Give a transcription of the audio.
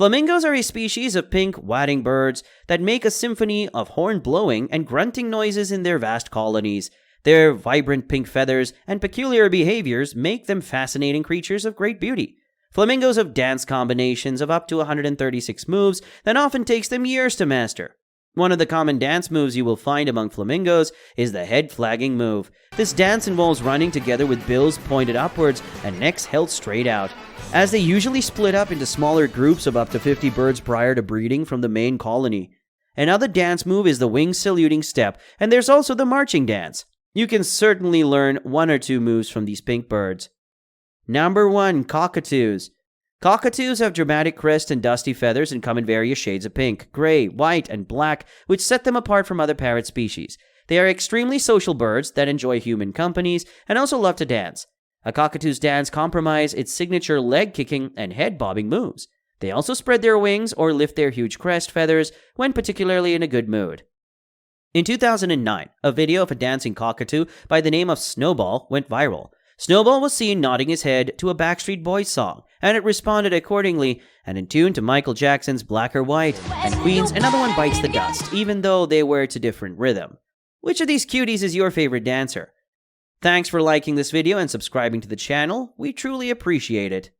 Flamingos are a species of pink whiting birds that make a symphony of horn blowing and grunting noises in their vast colonies. Their vibrant pink feathers and peculiar behaviors make them fascinating creatures of great beauty. Flamingos have dance combinations of up to 136 moves that often takes them years to master. One of the common dance moves you will find among flamingos is the head flagging move. This dance involves running together with bills pointed upwards and necks held straight out. As they usually split up into smaller groups of up to 50 birds prior to breeding from the main colony. Another dance move is the wing saluting step, and there's also the marching dance. You can certainly learn one or two moves from these pink birds. Number 1. Cockatoos. Cockatoos have dramatic crest and dusty feathers and come in various shades of pink, gray, white, and black, which set them apart from other parrot species. They are extremely social birds that enjoy human companies and also love to dance. A cockatoo's dance comprises its signature leg-kicking and head-bobbing moves. They also spread their wings or lift their huge crest feathers when particularly in a good mood. In 2009, a video of a dancing cockatoo by the name of Snowball went viral. Snowball was seen nodding his head to a Backstreet Boys song, and it responded accordingly, and in tune to Michael Jackson's Black or White, and Queen's Another One Bites the Dust, even though they were to different rhythm. Which of these cuties is your favorite dancer? Thanks for liking this video and subscribing to the channel, we truly appreciate it.